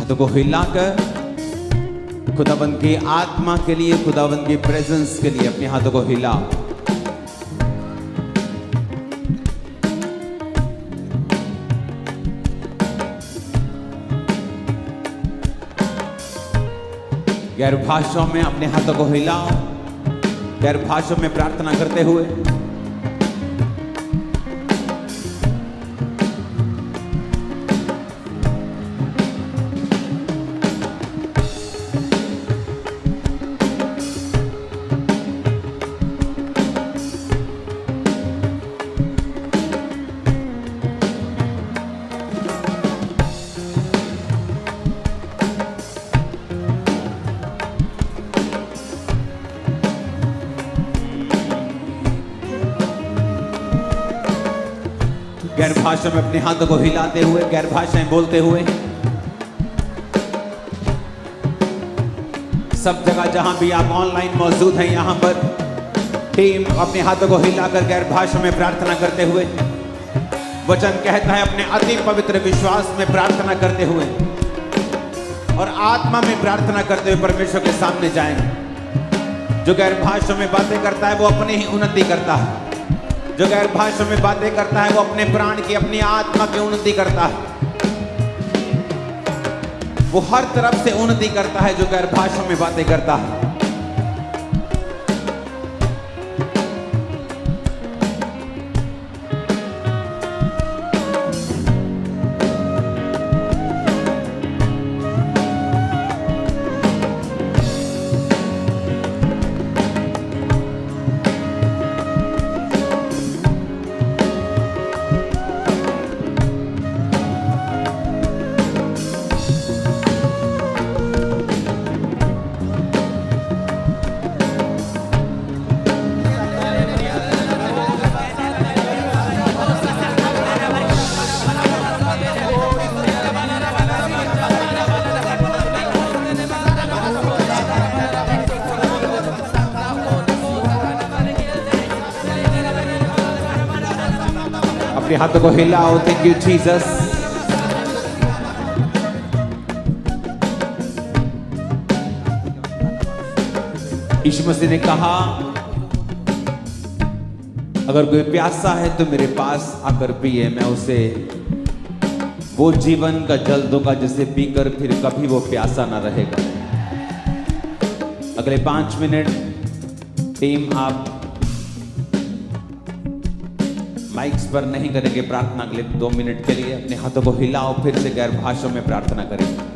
हाथों को हिलाकर खुदावंद की आत्मा के लिए, खुदावंद की प्रेजेंस के लिए अपने हाथों को हिलाओ। गैर भाषाओं में अपने हाथों को हिलाओ, गैर भाषाओं में प्रार्थना करते हुए। गैर भाषा में अपने हाथों को हिलाते हुए, गैर भाषाएं बोलते हुए। सब जगह जहां भी आप ऑनलाइन मौजूद हैं, यहां पर टीम अपने हाथों को हिलाकर गैर भाषा में प्रार्थना करते हुए। वचन कहता है अपने अति पवित्र विश्वास में प्रार्थना करते हुए और आत्मा में प्रार्थना करते हुए परमेश्वर के सामने जाएंगे। जो गैर भाषा में बातें करता है वो अपनी ही उन्नति करता है। जो गैर भाषा में बातें करता है वो अपने प्राण की, अपनी आत्मा की उन्नति करता है। वो हर तरफ से उन्नति करता है जो गैर भाषा में बातें करता है। अपने हाथों को हिलाओ। Thank you Jesus. यीशु मसीह ने कहा अगर कोई प्यासा है तो मेरे पास आकर पिए, मैं उसे वो जीवन का जल दूंगा जिसे पीकर फिर कभी वो प्यासा ना रहेगा। अगले 5 मिनट टीम आप माइक्स पर नहीं करेंगे प्रार्थना के लिए। 2 मिनट के लिए अपने हाथों को हिलाओ, फिर से गैर भाषा में प्रार्थना करेंगे।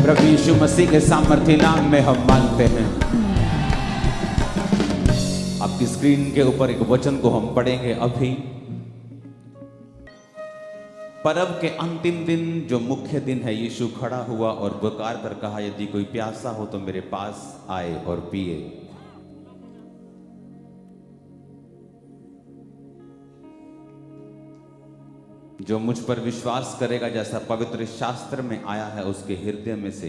प्रभु यीशु मसीह के सामर्थ्य नाम में हम मांगते हैं। आपकी स्क्रीन के ऊपर एक वचन को हम पढ़ेंगे अभी। पर्व के अंतिम दिन जो मुख्य दिन है, यीशु खड़ा हुआ और पुकार कर कहा, यदि कोई प्यासा हो तो मेरे पास आए और पिए। जो मुझ पर विश्वास करेगा, जैसा पवित्र शास्त्र में आया है, उसके हृदय में से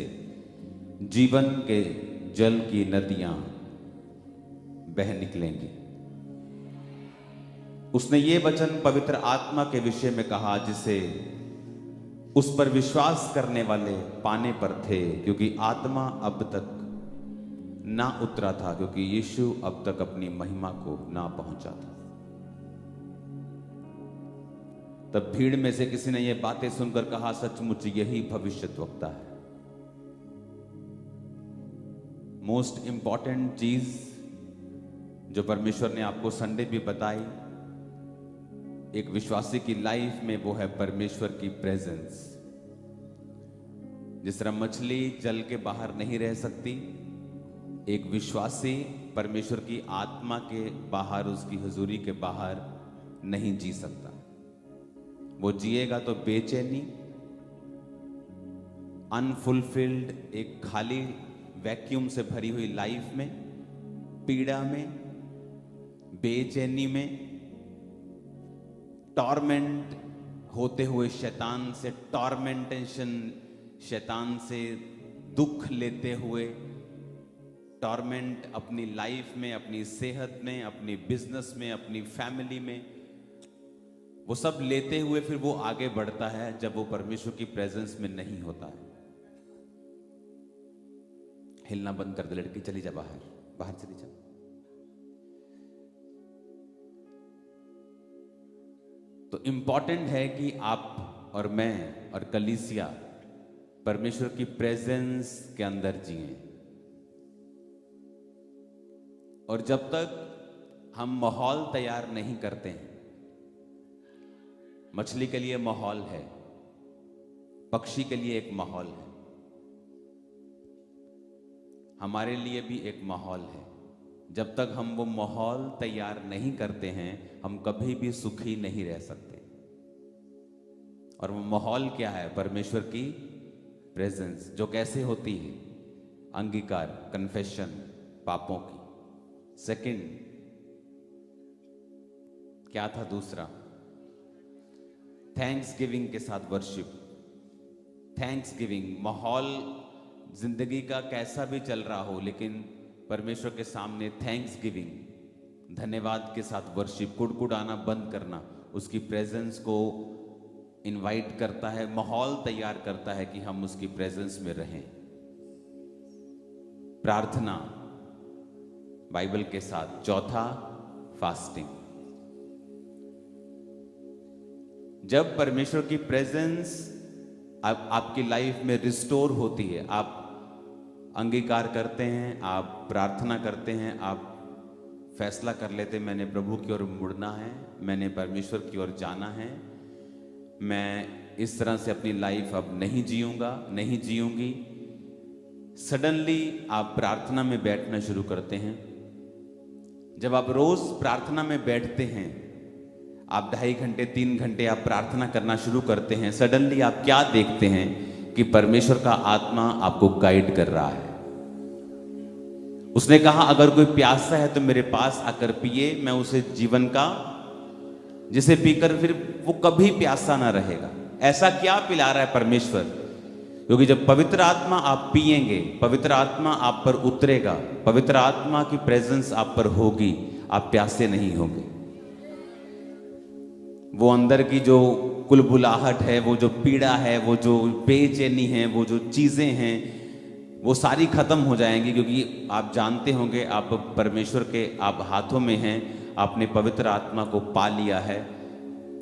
जीवन के जल की नदियां बह निकलेंगी। उसने ये वचन पवित्र आत्मा के विषय में कहा, जिसे उस पर विश्वास करने वाले पाने पर थे, क्योंकि आत्मा अब तक ना उतरा था, क्योंकि यीशु अब तक अपनी महिमा को ना पहुंचा था। तब भीड़ में से किसी ने ये बातें सुनकर कहा, सचमुच यही भविष्यद्वक्ता है। मोस्ट इंपॉर्टेंट चीज जो परमेश्वर ने आपको संडे भी बताई एक विश्वासी की लाइफ में, वो है परमेश्वर की प्रेजेंस। जिस तरह मछली जल के बाहर नहीं रह सकती, एक विश्वासी परमेश्वर की आत्मा के बाहर, उसकी हुजूरी के बाहर नहीं जी सकता। वो जिएगा तो बेचैनी, अनफुलफिल्ड, एक खाली वैक्यूम से भरी हुई लाइफ में, पीड़ा में, बेचैनी में, टॉर्मेंट होते हुए शैतान से, टॉर्मेंटेशन, शैतान से दुख लेते हुए, टॉर्मेंट अपनी लाइफ में, अपनी सेहत में, अपनी बिजनेस में, अपनी फैमिली में, वो सब लेते हुए फिर वो आगे बढ़ता है जब वो परमेश्वर की प्रेजेंस में नहीं होता है। हिलना बंद कर दे लड़की, चली जा बाहर, बाहर चली जा। तो इंपॉर्टेंट है कि आप और मैं और कलीसिया परमेश्वर की प्रेजेंस के अंदर जिए। और जब तक हम माहौल तैयार नहीं करते हैं, मछली के लिए माहौल है, पक्षी के लिए एक माहौल है, हमारे लिए भी एक माहौल है। जब तक हम वो माहौल तैयार नहीं करते हैं, हम कभी भी सुखी नहीं रह सकते। और वो माहौल क्या है? परमेश्वर की प्रेजेंस, जो कैसे होती है? अंगीकार, कन्फेशन पापों की। सेकंड क्या था? दूसरा, थैंक्स गिविंग के साथ वर्शिप। थैंक्स गिविंग, माहौल जिंदगी का कैसा भी चल रहा हो, लेकिन परमेश्वर के सामने थैंक्स गिविंग, धन्यवाद के साथ वर्शिप, कुड़कुड़ाना बंद करना, उसकी प्रेजेंस को इनवाइट करता है, माहौल तैयार करता है कि हम उसकी प्रेजेंस में रहें। प्रार्थना बाइबल के साथ। चौथा, फास्टिंग। जब परमेश्वर की प्रेजेंस आपकी लाइफ में रिस्टोर होती है, आप अंगीकार करते हैं, आप प्रार्थना करते हैं, आप फैसला कर लेते हैं, मैंने प्रभु की ओर मुड़ना है, मैंने परमेश्वर की ओर जाना है, मैं इस तरह से अपनी लाइफ अब नहीं जीऊंगा, नहीं जीऊंगी। सडनली आप प्रार्थना में बैठना शुरू करते हैं। जब आप रोज प्रार्थना में बैठते हैं, आप 2.5 घंटे 3 घंटे आप प्रार्थना करना शुरू करते हैं, सडनली आप क्या देखते हैं कि परमेश्वर का आत्मा आपको गाइड कर रहा है। उसने कहा, अगर कोई प्यासा है तो मेरे पास आकर पिए, मैं उसे जीवन का, जिसे पीकर फिर वो कभी प्यासा ना रहेगा। ऐसा क्या पिला रहा है परमेश्वर? क्योंकि जब पवित्र आत्मा आप पिएंगे, पवित्र आत्मा आप पर उतरेगा, पवित्र आत्मा की प्रेजेंस आप पर होगी, आप प्यासे नहीं होंगे। वो अंदर की जो कुलबुलाहट है, वो जो पीड़ा है, वो जो बेचैनी है, वो जो चीजें हैं, वो सारी खत्म हो जाएंगी। क्योंकि आप जानते होंगे, आप परमेश्वर के आप हाथों में हैं, आपने पवित्र आत्मा को पा लिया है,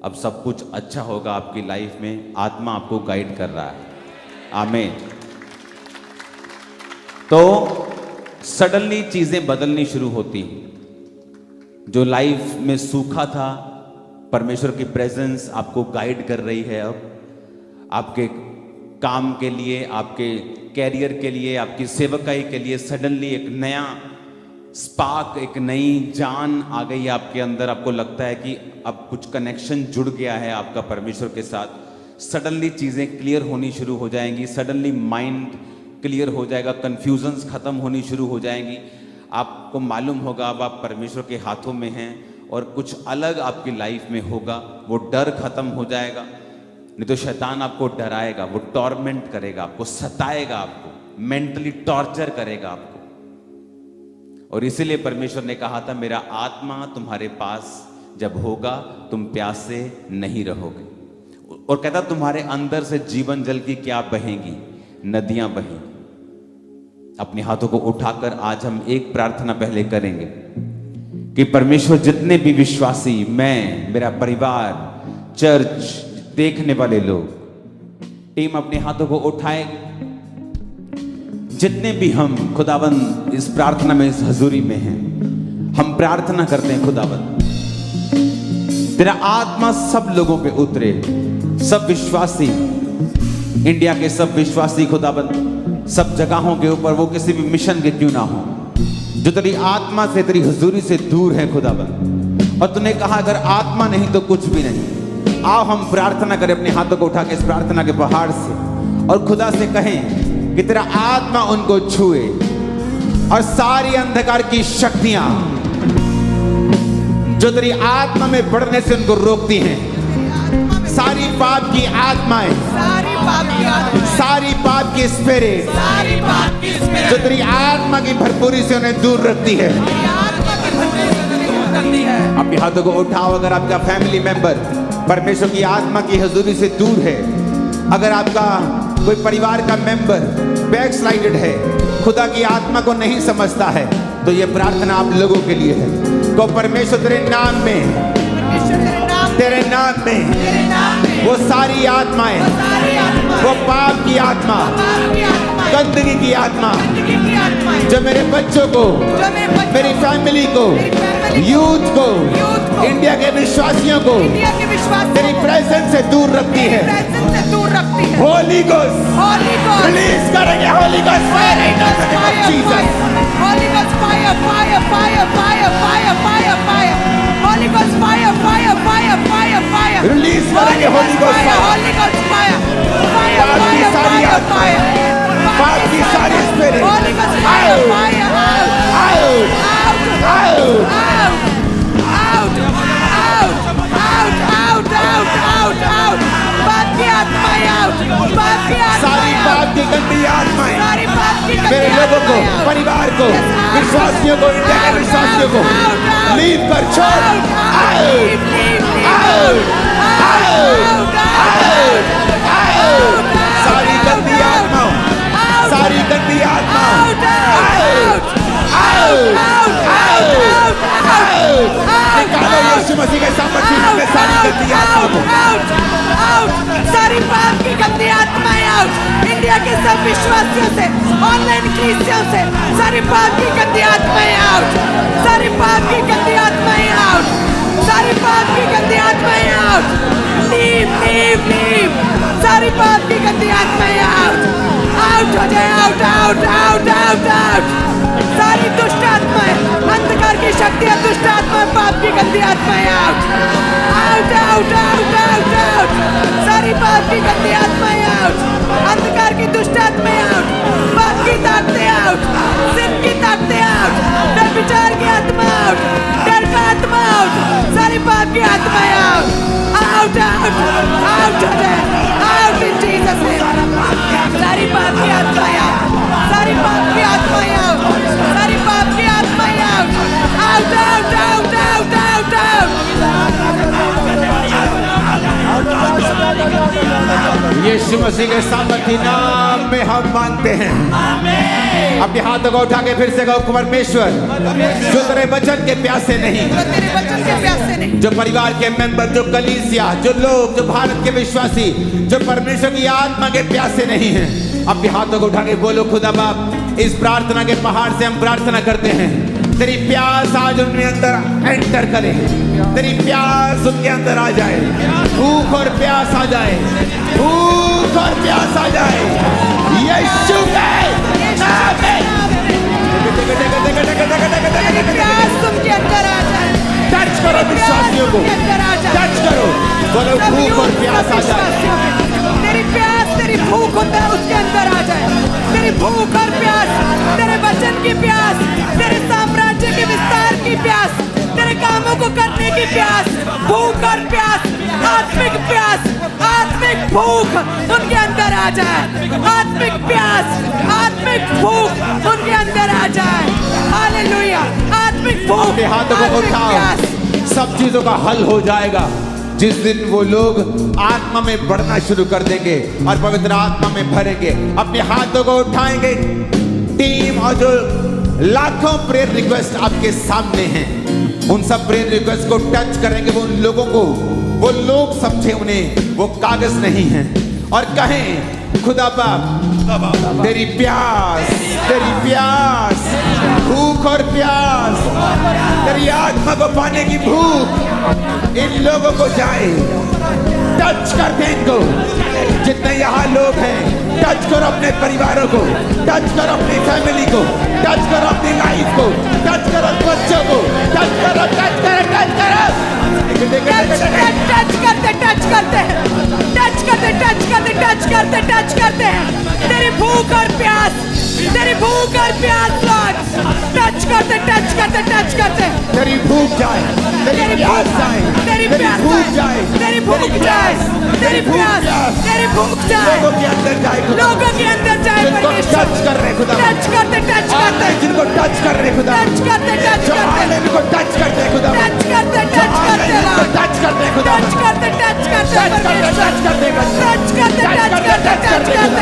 अब सब कुछ अच्छा होगा आपकी लाइफ में। आत्मा आपको गाइड कर रहा है। आमीन। तो सडनली चीजें बदलनी शुरू होती हैं। जो लाइफ में सूखा था, परमेश्वर की प्रेजेंस आपको गाइड कर रही है। अब आपके काम के लिए, आपके कैरियर के लिए, आपकी सेवकाई के लिए सडनली एक नया स्पार्क, एक नई जान आ गई आपके अंदर। आपको लगता है कि अब कुछ कनेक्शन जुड़ गया है आपका परमेश्वर के साथ। सडनली चीज़ें क्लियर होनी शुरू हो जाएंगी, सडनली माइंड क्लियर हो जाएगा, कन्फ्यूजन्स खत्म होनी शुरू हो जाएंगी। आपको मालूम होगा अब आप परमेश्वर के हाथों में हैं और कुछ अलग आपकी लाइफ में होगा। वो डर खत्म हो जाएगा। नहीं तो शैतान आपको डराएगा, वो टॉर्मेंट करेगा, आपको सताएगा, आपको मेंटली टॉर्चर करेगा आपको। और इसीलिए परमेश्वर ने कहा था, मेरा आत्मा तुम्हारे पास जब होगा तुम प्यासे नहीं रहोगे। और कहता तुम्हारे अंदर से जीवन जल की क्या बहेंगी, नदियां बहेंगी। अपने हाथों को उठाकर आज हम एक प्रार्थना पहले करेंगे कि परमेश्वर जितने भी विश्वासी, मैं, मेरा परिवार, चर्च देखने वाले लोग, टीम अपने हाथों को उठाए, जितने भी हम खुदाबंद इस प्रार्थना में, इस हजूरी में हैं, हम प्रार्थना करते हैं खुदाबंद तेरा आत्मा सब लोगों पे उतरे, सब विश्वासी, इंडिया के सब विश्वासी खुदाबंद, सब जगहों के ऊपर, वो किसी भी मिशन के क्यों ना हो, जो तेरी आत्मा से, तेरी हुजूरी से दूर है खुदाबंद। और तूने कहा अगर आत्मा नहीं तो कुछ भी नहीं। आओ हम प्रार्थना करें अपने हाथों को उठा के इस प्रार्थना के पहाड़ से, और खुदा से कहें कि तेरा आत्मा उनको छुए और सारी अंधकार की शक्तियां जो तेरी आत्मा में बढ़ने से उनको रोकती हैं, सारी पाप की आत्माएं, सारी पाप की स्पिरिट जो तेरी आत्मा की भरपूरी से उन्हें दूर रखती है, अपने हाथों को उठाओ। अगर आपका फैमिली मेंबर परमेश्वर की आत्मा की हजूरी से दूर है, अगर आपका कोई परिवार का मेंबर बैकस्लाइडेड है, खुदा की आत्मा को नहीं समझता है, तो ये प्रार्थना आप लोगों के लिए है। तो परमेश्वर तेरे नाम में, तेरे नाम में वो सारी आत्माएं, वो पाप की आत्मा, गंदगी की आत्मा जो मेरे बच्चों को, मेरी फैमिली को, यूथ को, इंडिया के विश्वासियों को तेरी प्रेजेंस से दूर रखती है, होली गोस्ट रिलीज करेंगे, holy ghost fire, Jesus, holy ghost fire, fire, fire, fire, fire, fire, fire, holy ghost fire, fire, fire, fire, fire, release करेंगे holy ghost fire, holy ghost fire, fire, fire, fire, fire, पाप की सारी spirit, holy ghost fire, fire, out, out, out, out, out, out, out, out, out, पाप की आत्माएं out, पाप की आत्माएं, सारी पाप की गंदी आत्माएं, सारी पाप की गंदी मेरे लोगों को, परिवार को, विश्वासियों को, इंडिया के विश्वासियों को लीव कर छोड़, out, out, out, out, out, सारी गंदी आत्माओं, सारी गंदी आत्माओं, आउट, आउट, आउट, आउट, निकालो यीशु मसीह के सामर्थ्य में सारी गंदी आत्माओं को, आउट, आउट, सारी पाप की गंदी आत्माएं आउट, इंडिया के सब विश्वासियों से, ऑनलाइन क्रिश्चियनों से, सारी पाप की गंदी आत्माएं आउट, सारी पाप की गंदी आत्माएं आउट, सारी पाप की गंदी आत्माएं आउट, लीव, लीव, लीव, सारी पाप की गंदी आत्माएं आउट, आउट हो जाए, out, out, out, out, out, सारी दुष्ट आत्माएं, अंधकार की शक्तियां, दुष्ट आत्माएं, पाप की गंदी आत्माएं out, out, out, out, out, out, सारी पाप की गंदी आत्माएं आउट, अंधकार की दुष्ट आत्माएं आउट, पाप की ताकतें आउट, सिन की ताकतें आउट, व्यभिचार की आत्मा आउट, डर का आत्मा आउट, सारी पाप की आत्माएं आउट, आउट, आउट, आउट हो जाए, आउट इन जीसस नेम, सारी पाप की आत्माएं आउट, सारी पाप की आत्माएं आउट, सारी पाप की आत्माएं out, out, out, out, out, out, out, यीशु मसीह के सामर्थी नाम में हम मांगते हैं, आमीन। अपने हाथों को उठा के फिर से कहो, परमेश्वर जो तेरे वचन के प्यासे नहीं, जो परिवार के मेंबर, जो कलीसिया, जो लोग, जो भारत के विश्वासी, जो परमेश्वर की आत्मा के प्यासे नहीं हैं, अपने हाथों को उठा के बोलो, खुदा बाप इस प्रार्थना के पहाड़ से हम प्रार्थना करते हैं, तेरी प्यास आज उनके अंदर एंटर करे, तेरी प्यास उनके अंदर आ जाए, भूख और प्यास आ जाए, भूख और प्यास आ जाए, यीशु का को टच करो, बोलो भूख और प्यास आ जाए। तेरी प्यास, तेरी भूख होता है उसके अंदर आ जाए। तेरी भूख और प्यास, तेरे वचन की प्यास, तेरे साम्राज्य के विस्तार की प्यास, तेरे कामों को करने की प्यास, भूख और प्यास, आत्मिक प्यास, आत्मिक भूख उनके अंदर आ जाए। आत्मिक प्यास, आत्मिक भूख उनके अंदर आ जाए। हालेलुया। आत्मिक भूख, अपने हाथों को आत्मिक उठाओ, प्यास। सब चीजों का हल हो जाएगा जिस दिन वो लोग आत्मा में बढ़ना शुरू कर देंगे और पवित्र आत्मा में भरेंगे। अपने हाथों को उठाएंगे टीम, और जो लाखों प्रेयर रिक्वेस्ट आपके सामने हैं उन सब प्रेयर रिक्वेस्ट को टच करेंगे। वो उन लोगों को, वो लोग समझे उन्हें वो कागज नहीं है, और कहें खुदा बाप तेरी प्यास, तेरी प्यास, भूख और प्यास, तेरी आत्मा को पाने की भूख इन लोगों को जाए। टच कर दे इनको, जितने यहाँ लोग हैं टच करो अपने परिवारों को, टच करो अपनी फैमिली को, टच करो अपनी लाइफ को, टच करो बच्चों को, टच करो, टच करो, टच करो, टच करते, टच करते, टच करते, टच करते, टच करते, टच करते हैं। तेरी भूख और प्यास, तेरी भूख और प्यास लॉर्ड, टच करते, टच करते, टच करते। तेरी भूख जाए, तेरी प्यास जाए, तेरी प्यास भूख जाए, तेरी भूख जाए, तेरी प्यास, तेरी भूख जाए, लोगों के अंदर जाए, लोगों के अंदर जाए। जिनको टच कर रहे खुदा, टच करते, टच करते, जिनको टच कर रहे खुदा, टच करते, टच करते, इनको टच करते खुदा, टच करते, टच करते, टच करते खुदा, टच करते, टच करते, टच करते, टच करते, टच करते, टच करते,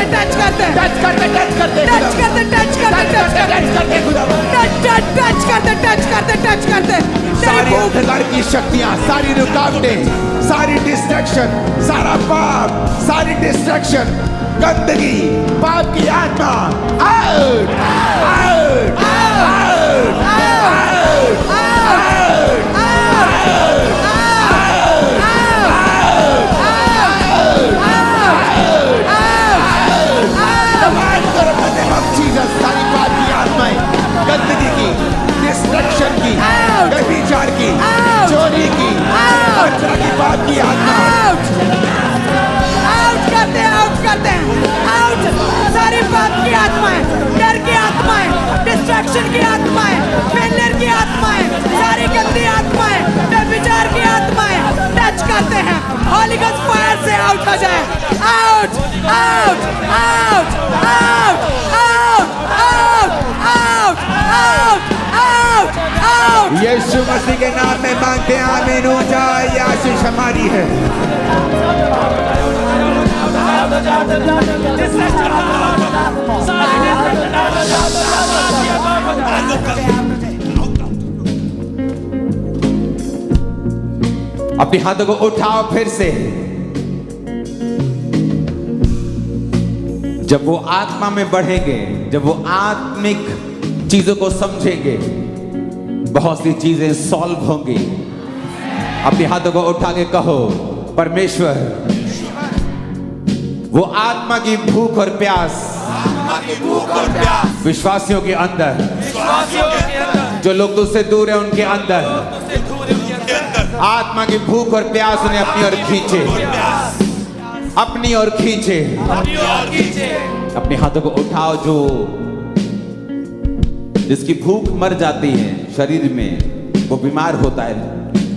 टच करते, टच करते, टच करते, टच करते, टच करते, टच करते, टच करते, टच करते खुदा, टच करते, टच करते, टच करते। सारी अंधकार की शक्तियां, सारी रुकावटें, सारी डिस्ट्रैक्शन, सारा पाप, सारी डिस्ट्रैक्शन, गंदगी, पाप की आत्मा आउट, आउट, आउट, आउट, सारी पाप की आत्माएं, गंदगी की, डिस्ट्रैक्शन की, व्यभिचार की, चोरी की, हत्या की, पाप की आत्मा आउट करते हैं, आउट करते हैं, आउट। सारी पाप की आत्माएं, डर की आत्माएं, डिस्ट्रैक्शन की आत्माएं, फेलियर की आत्माएं, सारी गंदी आत्माएं, व्यभिचार की आत्माएं टच करते हैं। होली गॉस्ट फायर से आउट हो जाए। Out, out, out, out, out, out, out, out, out. यीशु मसीह के नाम में मांगते हैं, आमीन हो जाए। ये आशीष हमारी है। अपने हाथों को उठाओ फिर से। जब वो आत्मा में बढ़ेंगे, जब वो आत्मिक चीजों को समझेंगे, बहुत सी चीजें सॉल्व होंगी। अपने हाथों को उठा के कहो, परमेश्वर वो आत्मा की भूख और प्यास, विश्वासियों के अंदर, जो लोग तुझसे दूर है उनके अंदर, आत्मा की भूख और प्यास उन्हें अपनी ओर खींचे, अपनी ओर खींचे। अपने हाथों को उठाओ। जो जिसकी भूख मर जाती है शरीर में, वो बीमार होता है,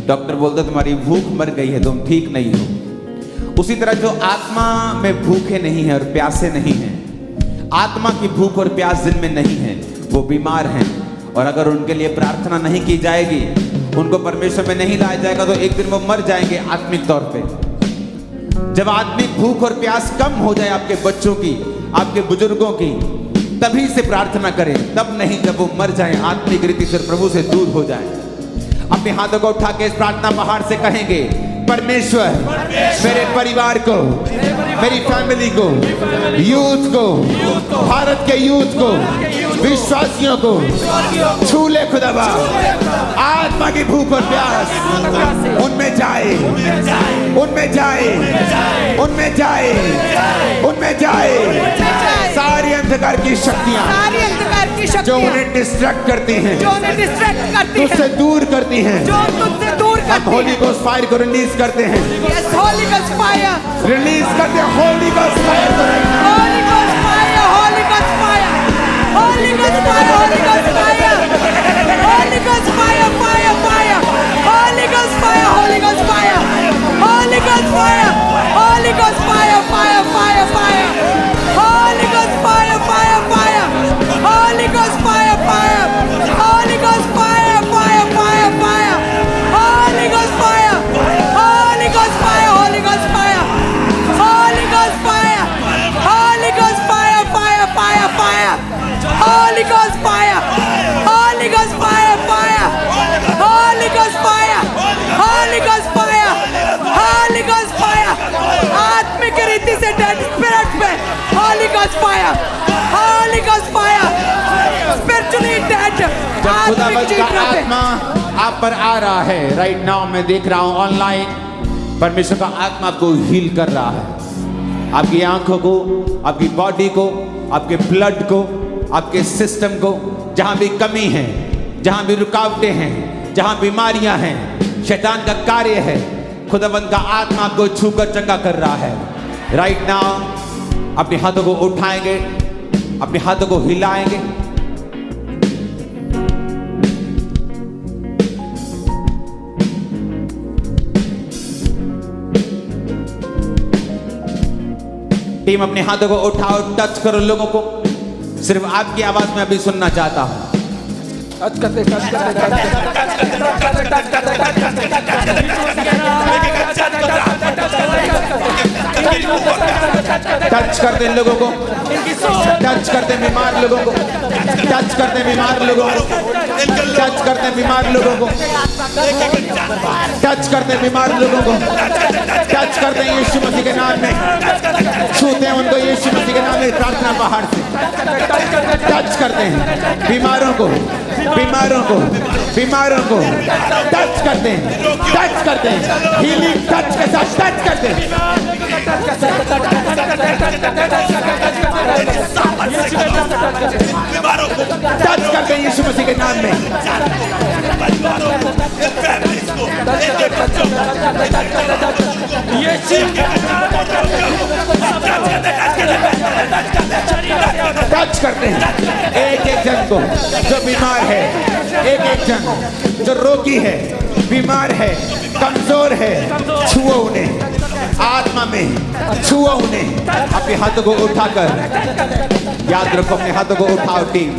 डॉक्टर बोलता है तुम्हारी भूख मर गई है, तुम ठीक नहीं हो। उसी तरह जो आत्मा में भूखे नहीं है और प्यासे नहीं है, आत्मा की भूख और प्यास जिनमें नहीं है, वो बीमार हैं। और अगर उनके लिए प्रार्थना नहीं की जाएगी, उनको परमेश्वर में नहीं लाया जाएगा, तो एक दिन वो मर जाएंगे आत्मिक तौर पे। जब आत्मिक भूख और प्यास कम हो जाए आपके बच्चों की, आपके बुजुर्गों की, तभी से प्रार्थना करें, तब नहीं जब वो मर जाएं, आत्मिक रीति से प्रभु से दूर हो जाएं। अपने हाथों को उठा के इस प्रार्थना पहाड़ से कहेंगे, परमेश्वर मेरे परिवार को, मेरी फैमिली को, यूथ को, भारत के यूथ को, विश्वासियों को छू ले खुदाबा। आत्मा की भूख और प्यास उनमें जाए, उनमें जाए, उनमें जाए, उनमें जाए। सारी अंधकार की शक्तियां, सारी अंधकार की जो शक्तियां उन्हें डिस्ट्रैक्ट करती हैं, जो उन्हें डिस्ट्रैक्ट करती हैं, तुझसे दूर करती हैं, जो तुझसे दूर करते हैं। होली गोस्ट फायर को रिलीज करते हैं, Yes, Holy Ghost fire. Release करते हैं होली गोस्ट फायर को। Holy Ghost fire. Holy Ghost fire. Holy Ghost fire. Holy Ghost fire. Holy Ghost fire. Fire. Fire. Holy Ghost fire. Holy Ghost fire. Holy Ghost fire. Holy Ghost fire. Fire. Fire. Fire. Holy Ghost fire. Fire. Fire. Holy Ghost fire. Fire. Holy Ghost fire. Fire. Fire. Fire. Holy Ghost fire. Holy Ghost fire. Holy Ghost fire. Holy Ghost fire. Holy Ghost fire. Fire. Fire. Fire. Holy Ghost fire. Holy Ghost fire. Fire. Holy Ghost fire. Holy Ghost fire. Holy Ghost fire. आत्मिक रीति से dead spirit पे Holy Ghost fire. Holy Ghost fire. Spiritually dead. जब आत्मिक खुदावंद का चीज़ों पे आत्मा आप पर आ रहा है, राइट नाउ मैं देख रहा हूं ऑनलाइन, परमेश्वर का आत्मा आपको हील कर रहा है। आपकी आंखों को, आपकी बॉडी को, आपके ब्लड को, आपके सिस्टम को, जहां भी कमी है, जहां भी रुकावटें हैं, जहां बीमारियां हैं, शैतान का कार्य है, खुदावंद का आत्मा आपको छूकर चंगा कर रहा है। राइट नाउ अपने हाथों को उठाएंगे, अपने हाथों को हिलाएंगे। टीम अपने हाथों को उठाओ, टच करो लोगों को। सिर्फ आपकी आवाज में अभी सुनना चाहता हूं। टच करते टच करते हैं लोगों को, टच करते हैं बीमार लोगों को, टच करते हैं बीमार लोगों को, टच करते हैं बीमार लोगों को, टच करते हैं बीमार लोगों को, टच करते हैं यीशु मसीह के नाम में, छूते हैं उनको यीशु मसीह के नाम में प्रार्थना बाहर से। टच करते हैं बीमारों को, बीमारों को, बीमारों को टच करते हैं, टच करते हैं, हीलिंग टच के साथ टच करते हैं। टच करते हैं यीशु मसीह के नाम में। टच करते हैं एक एक जन को जो बीमार है, एक एक जन जो रोगी है, बीमार है, कमजोर है, छुओ उन्हें आत्मा में, छुओ उन्हें। अपने हाथों को उठाकर, याद रखो अपने हाथों को उठाओ। टीम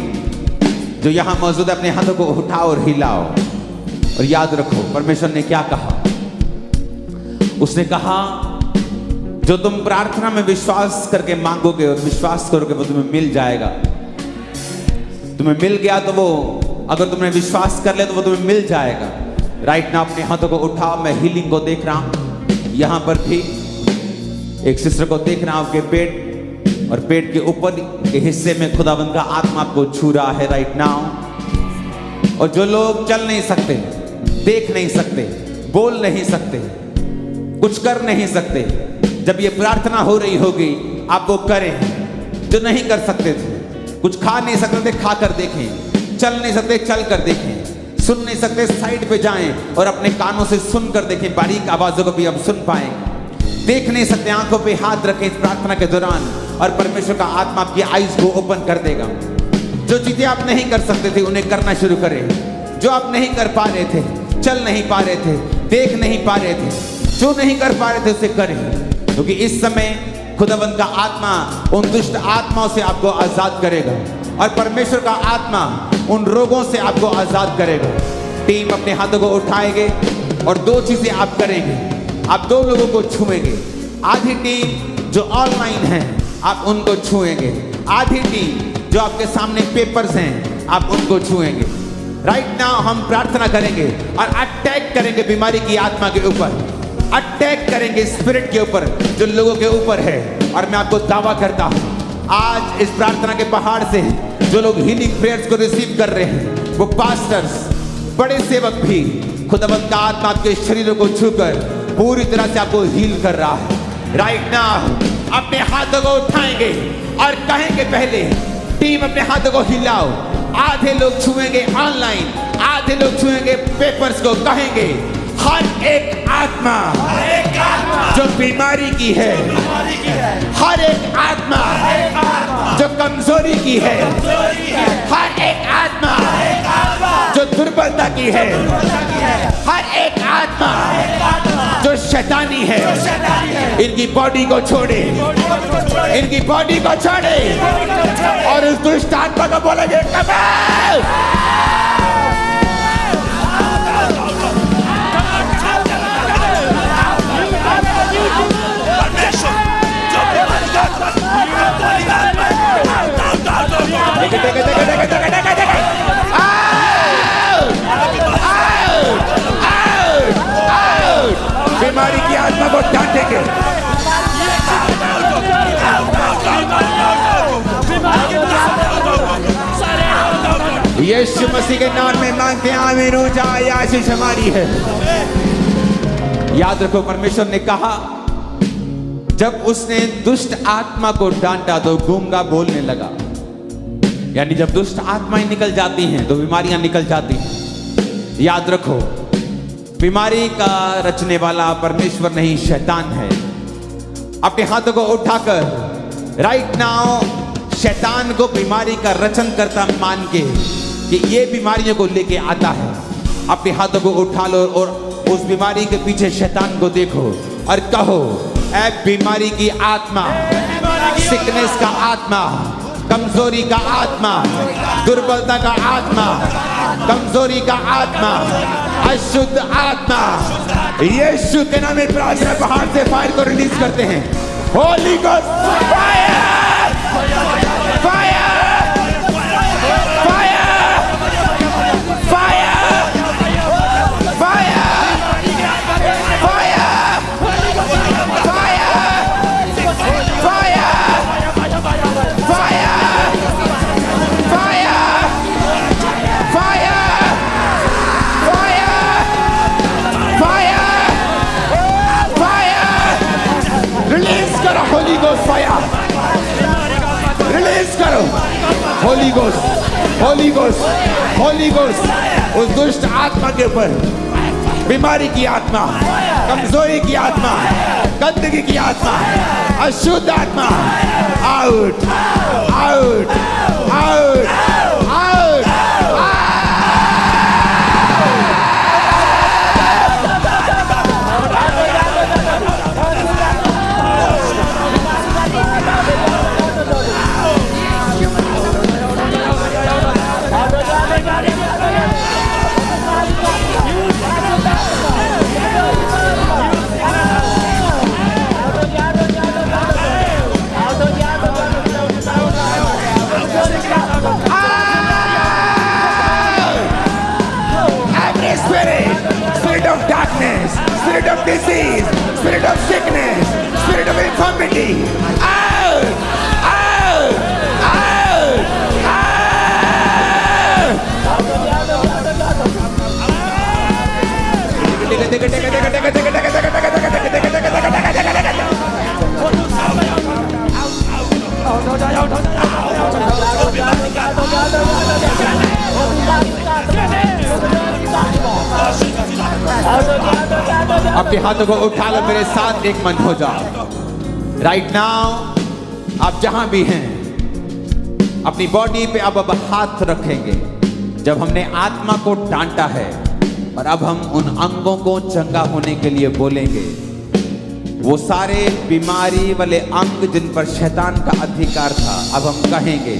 जो यहां मौजूद है अपने हाथों को उठाओ और हिलाओ। और याद रखो परमेश्वर ने क्या कहा। उसने कहा जो तुम प्रार्थना में विश्वास करके मांगोगे और विश्वास करोगे वो तुम्हें मिल जाएगा। तुम्हें मिल गया तो वो, अगर तुमने विश्वास कर लिया तो वो तुम्हें मिल जाएगा। राइट ना अपने हाथों को उठाओ। मैं हीलिंग को देख रहा हूं, यहां पर भी एक सिस्टर को देख रहा हूं के पेट और पेट के ऊपर के हिस्से में खुदावंद का आत्मा आपको छू रहा है राइट नाउ। और जो लोग चल नहीं सकते, देख नहीं सकते, बोल नहीं सकते, कुछ कर नहीं सकते, जब ये प्रार्थना हो रही होगी आप वो करें। जो नहीं कर सकते थे, कुछ खा नहीं सकते थे, खा कर देखें। चल नहीं सकते, चल कर देखें। सुन नहीं सकते, साइड पे जाएं और अपने कानों से सुन कर देखें। बारीक आवाजों को भी अब सुन पाएंगे। देख नहीं सकते, आंखों पे हाथ रखें इस प्रार्थना के दौरान और परमेश्वर का आत्मा आपकी आईज को ओपन कर देगा। जो चीजें आप नहीं कर सकते थे उन्हें करना शुरू करें। जो आप नहीं कर पा रहे थे, चल नहीं पा रहे थे, देख नहीं पा रहे थे, जो नहीं कर पा रहे थे उसे करें। क्योंकि इस समय खुदावंद का आत्मा उन दुष्ट आत्माओं से आपको आजाद करेगा और परमेश्वर का आत्मा उन रोगों से आपको आजाद करेगा। टीम अपने हाथों को उठाएंगे और दो चीजें आप करेंगे। आप दो लोगों को छुएंगे। आधी टीम जो ऑनलाइन है आप उनको छुएंगे, आधी टीम जो आपके सामने पेपर्स हैं आप उनको छुएंगे। राइट नाउ हम प्रार्थना करेंगे और अटैक करेंगे बीमारी की आत्मा के ऊपर, अटैक करेंगे स्पिरिट के ऊपर जो लोगों के ऊपर है। और मैं आपको दावा करता हूं आज इस प्रार्थना के पहाड़ से जो लोग हीलिंग प्रेयर्स को रिसीव कर रहे हैं, वो पास्टर्स, बड़े सेवक भी, खुदावंद का आत्मा आपके शरीरों को छूकर पूरी तरह से आपको हील कर रहा है। राइट नाउ अपने हाथों को उठाएंगे और कहेंगे, पहले टीम अपने हाथों को हिलाओ। आधे लोग छुएंगे ऑनलाइन, आधे लोग छुएंगे पेपर्स को। कहेंगे हर एक आत्मा जो बीमारी की है, हर एक आत्मा जो कमजोरी की है, हर एक आत्मा जो दुर्बलता की है, हर एक आत्मा जो शैतानी है, इनकी बॉडी को छोड़े, इनकी बॉडी को छोड़े और उस दुष्ट आत्मा को बोलेंगे कमाल। बीमारी की आत्मा को डांटेंगे। यीशु मसीह के नाम में मांगते हैं, आमीन हो जाए। आशीष हमारी है। याद रखो, परमेश्वर ने कहा जब उसने दुष्ट आत्मा को डांटा तो गूंगा बोलने लगा। यानी जब दुष्ट आत्माएं निकल जाती हैं तो बीमारियां निकल जाती हैं। याद रखो, बीमारी का रचने वाला परमेश्वर नहीं, शैतान है। अपने हाथों को उठाकर राइट नाउ शैतान को बीमारी का रचन करता मान के कि ये बीमारियों को लेके आता है, अपने हाथों को उठा लो और उस बीमारी के पीछे शैतान को देखो और कहो, ऐ बीमारी की आत्मा, सिकनेस का आत्मा, कमजोरी का आत्मा, दुर्बलता का आत्मा, कमजोरी का आत्मा, अशुद्ध आत्मा, यीशु के नाम में प्रार्थना बाहर से फायर को रिलीज करते हैं। Holy ghost fire, fire, release करो holy ghost, holy ghost, holy ghost उस दुष्ट आत्मा के ऊपर, बीमारी की आत्मा, कमजोरी की आत्मा, गंदगी की आत्मा, अशुद्ध आत्मा, out, out, out, out. Spirit of disease, spirit of sickness, spirit of infirmity, out, out, out, अपने हाथों को उठा लो, मेरे साथ एक मन हो जाओ। राइट नाउ आप जहां भी हैं अपनी बॉडी पे अब हाथ रखेंगे। जब हमने आत्मा को डांटा है और अब हम उन अंगों को चंगा होने के लिए बोलेंगे। वो सारे बीमारी वाले अंग जिन पर शैतान का अधिकार था, अब हम कहेंगे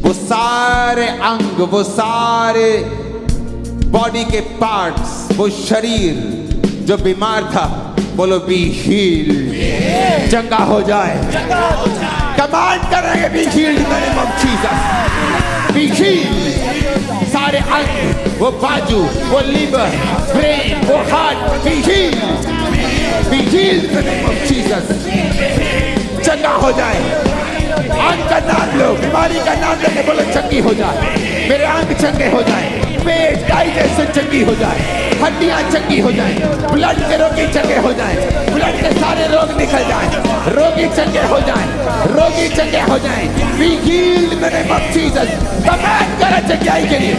वो सारे अंग, वो सारे बॉडी के पार्ट्स, वो शरीर जो बीमार था, बोलो बी हील्ड, चंगा हो जाए। कमांड करेंगे B healed in the name of Jesus, be heeled. सारे अंग, वो बाजू, वो लीवर, ब्रेन, वो heart, be healed, B healed in the name of Jesus. चंगा हो जाए। अंग का नाम लो, बीमारी का नाम लेके बोलो चंगी हो जाए, मेरे अंग चंगे हो जाए, पेट डाइजेशन चंगी हो जाए, हड्डियां चंगी हो जाए, ब्लड के रोगी चंगे हो जाए, ब्लड के सारे रोग निकल जाए, रोगी चंगे हो जाए, रोगी चंगे हो जाए। Be healed in the name of Jesus. Command करो चंगाई के लिए,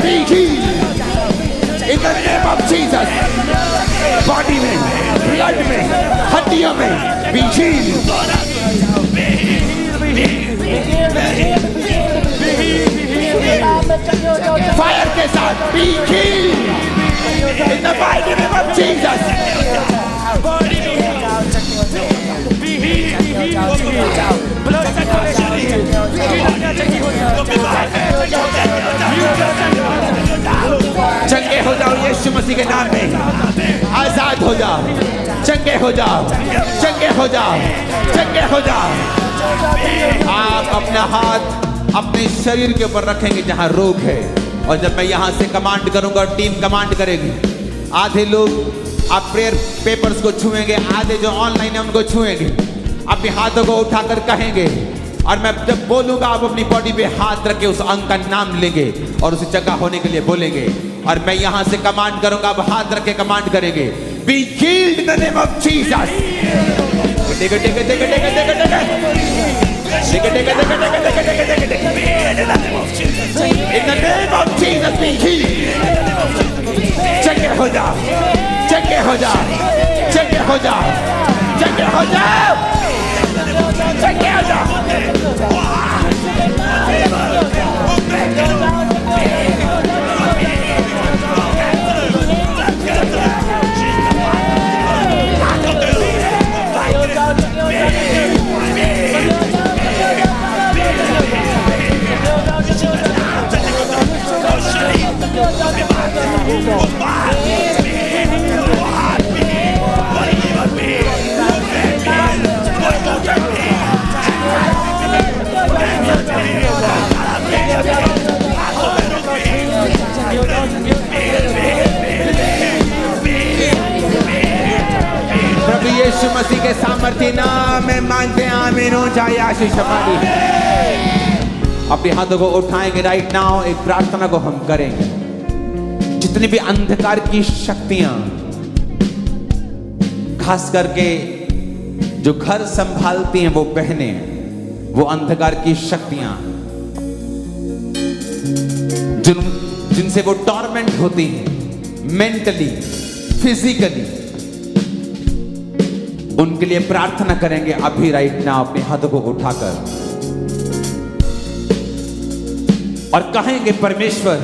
be healed in the name of Jesus. Body में, ब्लड में, हड्डियों में बी हील्ड। फायर के साथ be healed in the mighty name of Jesus. चंगे हो जाओ यीशु मसीह के नाम में। आजाद हो जाओ, चंगे हो जाओ, चंगे हो जाओ, चंगे हो जाओ। आप अपना हाथ अपने शरीर के ऊपर रखेंगे जहां रोग है, और जब मैं यहां से कमांड करूंगा और टीम कमांड करेगी, आधे लोग आप प्रेयर पेपर्स को छुएंगे, आधे जो ऑनलाइन है उनको छुएंगे। अपने हाथों को उठाकर कहेंगे, और मैं जब बोलूंगा आप अपनी बॉडी पे हाथ रख के उस अंग का नाम लेंगे और उसे चंगा होने के लिए बोलेंगे। और मैं यहां से कमांड करूंगा, आप हाथ रख के कमांड करेंगे, B healed in the name of Jesus. टेके टेके टेके टेके टेके टेके टेके टेके टेके टेके टेके in the name of Jesus be healed. चंगे हो जाओ, चंगे हो जाओ, चंगे हो जाओ, चंगे हो जाओ, चंगे हो जाओ। प्रभु यीशु मसीह के सामर्थ्य नाम में मांगते हैं, आमीन हो जाए। आशीष हमारी अपने हाथों को उठाएंगे राइट नाउ। एक प्रार्थना को हम करेंगे। जितनी भी अंधकार की शक्तियां, खास करके जो घर संभालती हैं वो बहनें, वो अंधकार की शक्तियां जिनसे वो टॉर्मेंट होती हैं मेंटली, फिजिकली, उनके लिए प्रार्थना करेंगे अभी राइट नाउ अपने हाथों को उठाकर, और कहेंगे परमेश्वर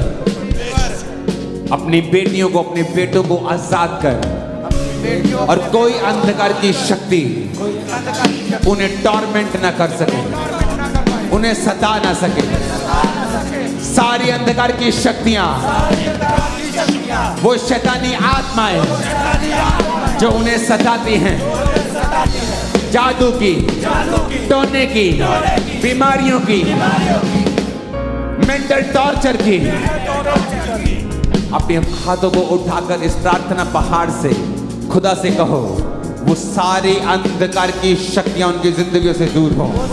अपनी बेटियों को, अपने बेटों को आजाद कर, और कोई अंधकार की शक्ति उन्हें टॉर्मेंट ना कर सके, उन्हें सता ना सके। सारी अंधकार की शक्तियां, वो शैतानी आत्माएं जो उन्हें सताती हैं, जादू की, टोने की, बीमारियों की, मेंटल टॉर्चर की, अपने हाथों को उठाकर इस प्रार्थना पहाड़ से खुदा से कहो, वो सारी अंधकार की शक्तियां उनकी जिंदगियों से दूर हो। वो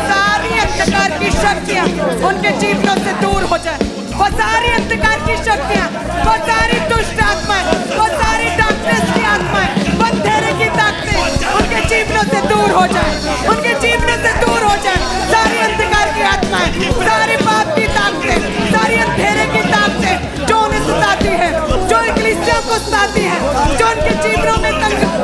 सारी अंधकार की शक्तियां उनके जीवनों से दूर हो जाए। वो सारी अंधकार की शक्तियां, वो सारी दुष्ट आत्माएं, वो सारी डार्कनेस की आत्माएं, वो अंधेरे की ताकतें उनके जीवनों से दूर हो जाए, उनके जीवनों से दूर हो जाए। सारी अंधकार की आत्माएं, सारी पाप की ताकतें, सारी अंधेरे की ताकतें जो उन्हें सताती है, जो इक्लीसिया को सताती है, जो उनके जीवनों में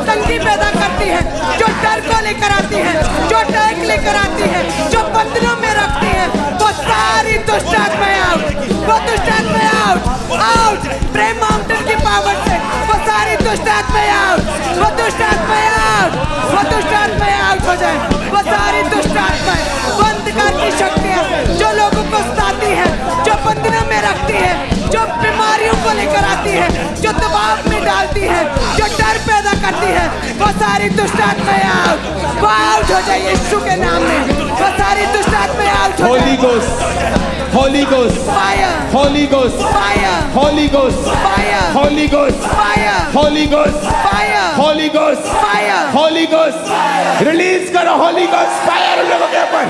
तंगी पैदा करती है, जो डर को लेकर आती है, जो टैग लेकर आती है, जो बंधनों में रखती है, वो सारी दुष्ट आत्माएं आउट, वो दुष्ट आत्माएं आउट, आउट। प्रेम माउंटेन की पावर से वो सारी दुष्ट आत्माएं आउट, वो दुष्ट आत्माएं आउट, वो दुष्ट आत्माएं आउट हो जाए। वो सारी दुष्ट आत्माएं, वो अंधकार की शक्तियां जो लोगों को सताती है, जो बंधनों में रखती है, जो बीमारियों को लेकर आती है, जो दबाव में डालती है, जो डर पैदा करती है, वो सारी दुष्ट आत्माएं आउट, वो आउट हो जाए यीशु के नाम में। वो सारी दुष्ट आत्माएं आउट हो होली जाए। Ghost, holy ghost, fire, holy ghost, fire, holy ghost, fire, holy ghost, fire, holy ghost, fire, holy ghost, fire, holy ghost. Release करो होली गोस्ट फायर उन लोगों के ऊपर,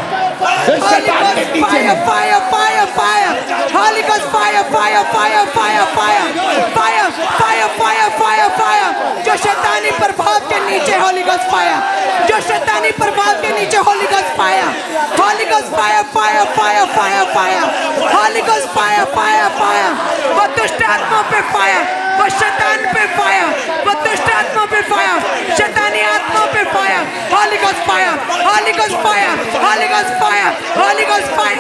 इस शैतान के नीचे फायर, है। Fire, fire, fire, holy ghost fire, fire, fire, fire, fire, fire, fire, fire, fire, fire, जो शैतानी प्रभाव के नीचे होली गोस्ट फायर, जो शैतानी प्रभाव के नीचे Holi ghost fire, holy ghost fire, fire, fire, fire, fire, holy ghost fire, fire, fire, वो दुष्ट आत्माओं पे fire,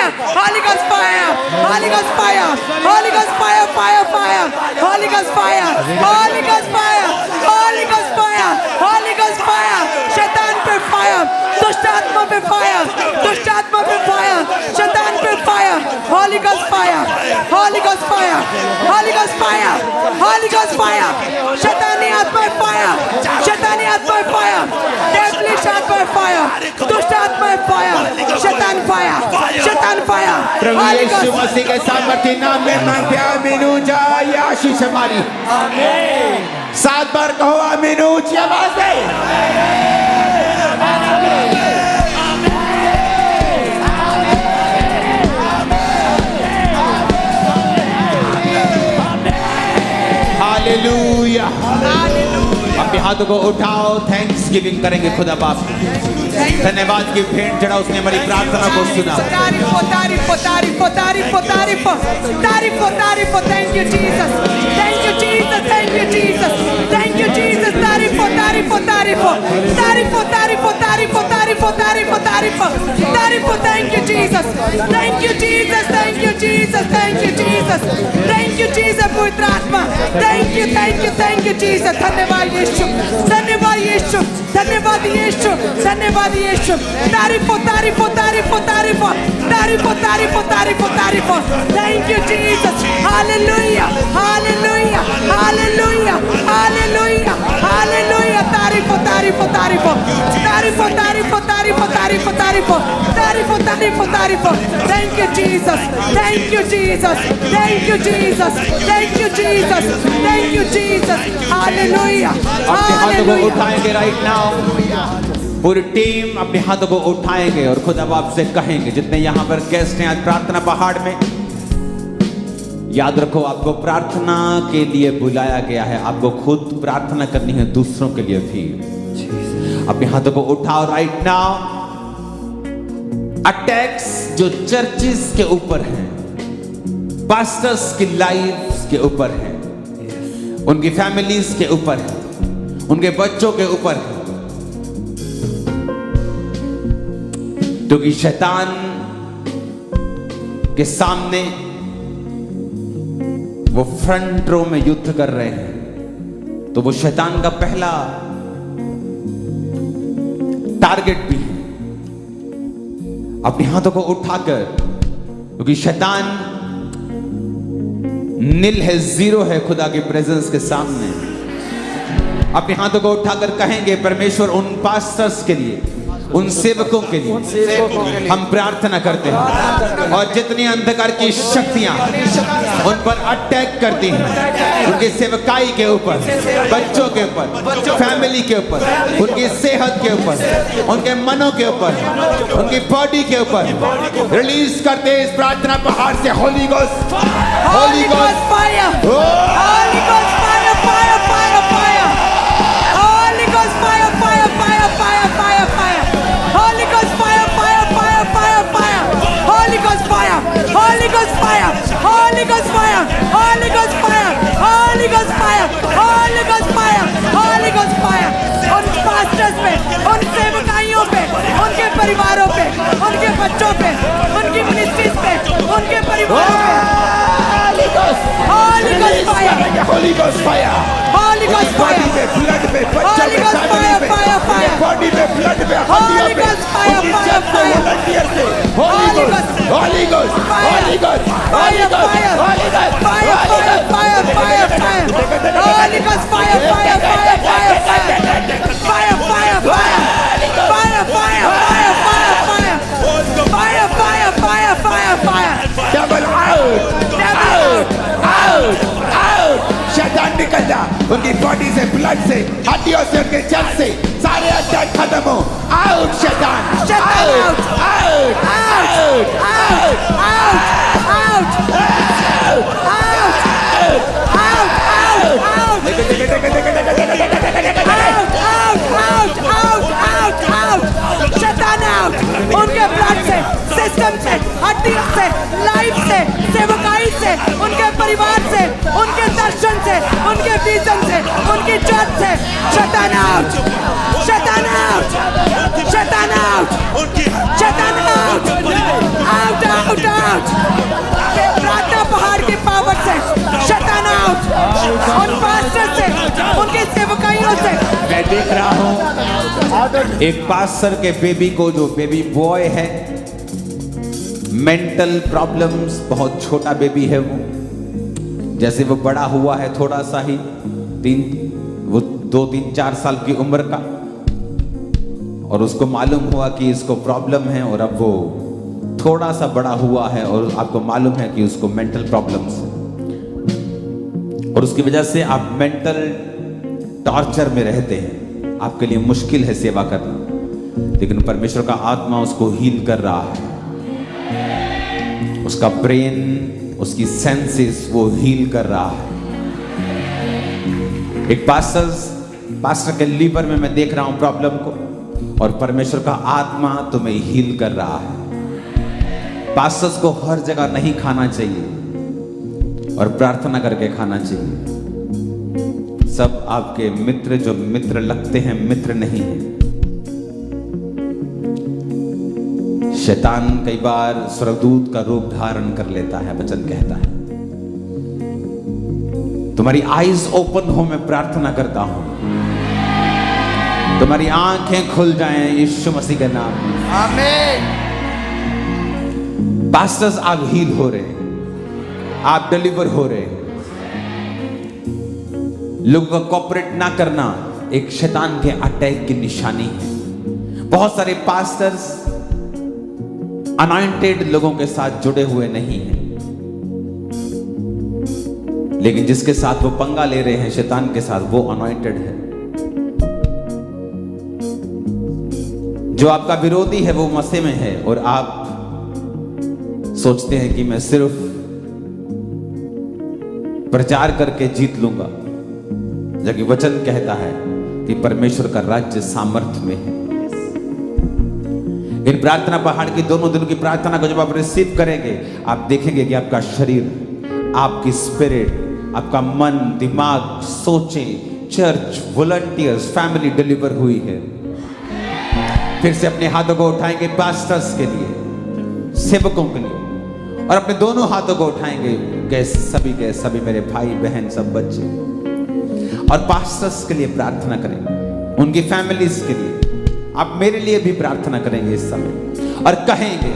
fire, Holy Ghost fire, Holy Ghost fire, Holy Ghost fire, fire, fire, Holy Ghost fire, Holy Ghost fire, Holy Ghost fire, Holy Ghost fire, शैतान पे fire, दुष्ट आत्मा पे fire, दुष्ट आत्मा पे फायर, शैतान पे fire, Holy Ghost fire, Holy Ghost fire, Holy Ghost fire, Holy Ghost fire, शैतानी आत्मा पे फायर, शैतानी आत्मा पे फायर, devilish आत्मा पे फायर, दुष्ट आत्मा पे फायर, शैतान फायर, शैतान फायर, प्रभु Holy यीशु Ghost मसीह के सामर्थ्य नाम में मांगते हैं, आमीन ऊंचा ये आशीष हमारी। आमीन। 7 बार कहो आमीन ऊंची आवाज में। हालेलुया। अपने हाथों को उठाओ, थैंक्स गिविंग करेंगे खुदा बाप को। धन्यवाद की भेंट चढ़ाओ, उसने हमारी प्रार्थना को सुना। तारीफ तारीफ तारीफ तारीफ तारीफ तारीफ तारीफ thank you Jesus, thank you Jesus, thank you Jesus, thank you Jesus, तारीफ तारीफ तारीफ तारीफ तारीफ तारीफ तारीफ तारीफ तारीफ तारीफ thank you Jesus, thank you Jesus, thank you Jesus, thank you Jesus, thank you Jesus पवित्र आत्मा, thank you thank you thank you Jesus, धन्यवाद यीशु, धन्यवाद यीशु, धन्यवाद यीशु, धन्यवाद यीशु, तारीफ तारीफ तारीफ तारीफ तारीफ तारीफ तारीफ तारीफ thank you Jesus, hallelujah hallelujah hallelujah hallelujah hallelujah, तारीफ तारीफ तारीफ तारीफ तारीफ तारीफ तारीफ तारीफ तारीफ तारीफ तारीफ thank you Jesus, thank you Jesus, thank you Jesus, thank you Jesus, thank you Jesus, hallelujah अपने हाथों को उठाएंगे राइट नाउ, पूरी टीम अपने हाथों को उठाएंगे और खुदा बाप से कहेंगे, जितने यहाँ पर गेस्ट हैं आज प्रार्थना पहाड़ में, याद रखो आपको प्रार्थना के लिए बुलाया गया है, आपको खुद प्रार्थना करनी है, दूसरों के लिए भी। अपने हाथों को उठाओ राइट नाउ। अटैक्स जो चर्चिस के ऊपर हैं, पास्टर्स की लाइफ के ऊपर है, उनकी फैमिलीज के ऊपर है, उनके बच्चों के ऊपर है, क्योंकि शैतान के सामने वो फ्रंट रो में युद्ध कर रहे हैं, तो वो शैतान का पहला टारगेट भी है। अपने हाथों को उठाकर, क्योंकि शैतान नील है, जीरो है खुदा की प्रेजेंस के सामने, अपने हाथों को उठाकर कहेंगे परमेश्वर उन पास्टर्स के लिए, उन सेवकों के लिए हम प्रार्थना करते हैं, और जितनी अंधकार की शक्तियां उन पर अटैक करती हैं, उनकी सेवकाई के ऊपर, बच्चों के ऊपर, फैमिली के ऊपर, उनकी सेहत के ऊपर, उनके मनों के ऊपर, उनकी बॉडी के ऊपर, रिलीज करते हैं इस प्रार्थना पहाड़ से Holi ghost, Holi ghost fire, Holi ghost fire, fire fire fire, Holi ghost fire, fire fire fire fire fire, Holy Ghost fire, fire, fire, fire, fire. Holy Ghost fire, Holy Ghost fire, Holy Ghost fire, Holy Ghost fire, Holy Ghost fire, Holy Ghost fire, Holy Ghost fire. उन pastors पे, उन सेवकाइयों पे, उनके परिवारों पे, उनके बच्चों पे, उनकी मिनिस्ट्रीज पे, उनके परिवारों पे। Holy Ghost fire, Holi ghost fire, Holy Ghost fire, blood पे, Holy Ghost fire, fire, fire. Body में, ब्लड में, Holy Ghost fire, fire, fire. Holi ghost, Holi ghost, Holi ghost, Fire, fire, fire, fire, fire, fire, fire. Holy Ghost fire, fire, fire, fire, fire. Fire, fire, fire. Fire, fire, fire, fire, fire. Fire, fire, fire, fire, fire. Double out, out, out, out. शैतान निकल जा, उनकी body से, blood से, हड्डियों से, उनके जल से, सारे अटैक खत्म हो। आउट शैतान, Shaitan out, out, Out, out, out, out, out, out, out, out, out. शैतान out, उनके ब्लड से, सिस्टम से, हड्डियों से, लाइफ से, सेवकाई से, उनके परिवार से, उनके दर्शन से, उनके विजन से, उनकी चर्च से। शैतान out, शैतान out, शैतान out, शैतान out, out, out, शब्दों से। मैं देख रहा हूं एक पास्टर के बेबी को, जो बेबी बॉय है, मेंटल प्रॉब्लम्स, बहुत छोटा बेबी है वो। जैसे वो बड़ा हुआ है थोड़ा सा ही, 2-3-4 साल की उम्र का, और उसको मालूम हुआ कि इसको प्रॉब्लम है, और अब वो थोड़ा सा बड़ा हुआ है और आपको मालूम है कि उसको मेंटल प्रॉब्लम्स है, और उसकी वजह से आप मेंटल टॉर्चर में रहते हैं। आपके लिए मुश्किल है सेवा करना, लेकिन परमेश्वर का आत्मा उसको हील कर रहा है। उसका ब्रेन, उसकी सेंसेस वो हील कर रहा है। एक पास्टर के लीवर में मैं देख रहा हूं प्रॉब्लम को, और परमेश्वर का आत्मा तुम्हें हील कर रहा है। पास्टर्स को हर जगह नहीं खाना चाहिए और प्रार्थना करके खाना चाहिए। सब आपके मित्र, जो मित्र लगते हैं, मित्र नहीं है। शैतान कई बार स्वर्गदूत का रूप धारण कर लेता है। वचन कहता है तुम्हारी आईज ओपन हो, मैं प्रार्थना करता हूं, तुम्हारी आंखें खुल जाएं यीशु मसीह के नाम में। आमीन। पास्टर्स, आप हील हो रहे हैं, आप डिलीवर हो रहे हैं। लोगों का कॉपरेट ना करना एक शैतान के अटैक की निशानी है। बहुत सारे पास्टर्स अनॉइंटेड लोगों के साथ जुड़े हुए नहीं हैं, लेकिन जिसके साथ वो पंगा ले रहे हैं शैतान के साथ, वो अनॉइंटेड है। जो आपका विरोधी है वो मसीह में है, और आप सोचते हैं कि मैं सिर्फ प्रचार करके जीत लूंगा, जबकि वचन कहता है कि परमेश्वर का राज्य सामर्थ्य में है। इन प्रार्थना पहाड़ की दोनों दिनों की प्रार्थना को जब आप रिसीव करेंगे, आप देखेंगे कि आपका शरीर, आपकी स्पिरिट, आपका मन, दिमाग, सोचें, चर्च, वॉलंटियर्स, फैमिली डिलीवर हुई है। फिर से अपने हाथों को उठाएंगे पास्टर्स के लिए, सेवकों के लिए, और अपने दोनों हाथों को उठाएंगे के सभी मेरे भाई बहन सब बच्चे, और पास्टर्स के लिए प्रार्थना करेंगे, उनकी फैमिलीज के लिए। आप मेरे लिए भी प्रार्थना करेंगे इस समय, और कहेंगे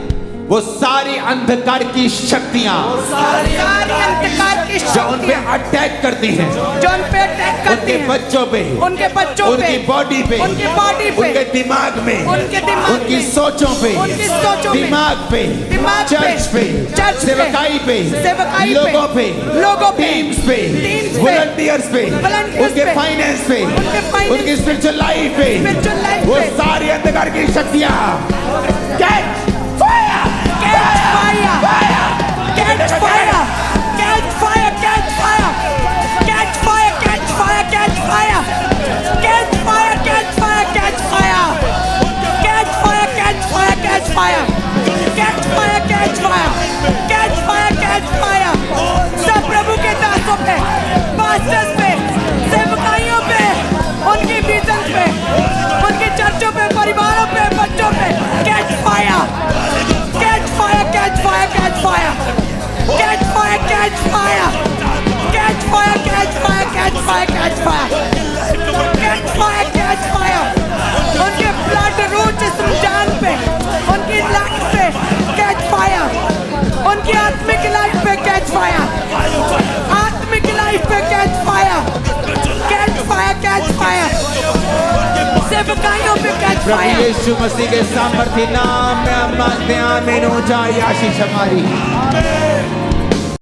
वो सारी अंधकार की शक्तियां, सारी अंधकार की जो उन पे अटैक करती हैं, जो उन पे अटैक करती उनके हैं, बच्चों पे, उनके बच्चों पे, उनकी बॉडी पे, उनकी बॉडी पे, उनके दिमाग में, उनके दिमाग उनकी में, सोचों पे, उनकी सोचों में, दिमाग पे, दिमाग चर्च पे, चर्च पे, सेवकाई पे, सेवकाई पे, लोगों पे, टीम्स पे, टीम्स पे, वॉलंटियर्स पे, वॉलंटियर्स उनके पे, फाइनेंस पे, उनके फाइनेंस, उनकी स्पिरिचुअल लाइफ पे, स्पिरिचुअल लाइफ वो पे, सारी अंधकार की शक्तियां catch fire, catch fire, catch fire, catch fire, catch fire, catch fire, catch fire, catch fire, catch fire, catch fire, catch fire, catch fire, catch fire, catch fire, catch fire, catch fire, catch fire, catch fire। सब प्रभु के दासों पे, pastors पे, सेवकाइयों पे, उनके vision पे, उनके चर्चों पे, परिवारों पे, बच्चों पे, catch fire, catch fire, catch fire, catch fire, catch fire, catch fire, catch fire, catch fire, catch fire, catch fire, catch fire, catch fire। उनके ब्लड रूट जिस्म जान पे, उनकी लाइफ पे catch fire, उनकी आत्मिक लाइफ पे catch fire, आत्मिक लाइफ पे catch fire, catch fire, catch fire, सेवकाइयों पे catch प्रभु fire। यीशु मसीह के सामर्थ्य नाम में हम मांगते हैं, आमीन हो जाए आशीष हमारी।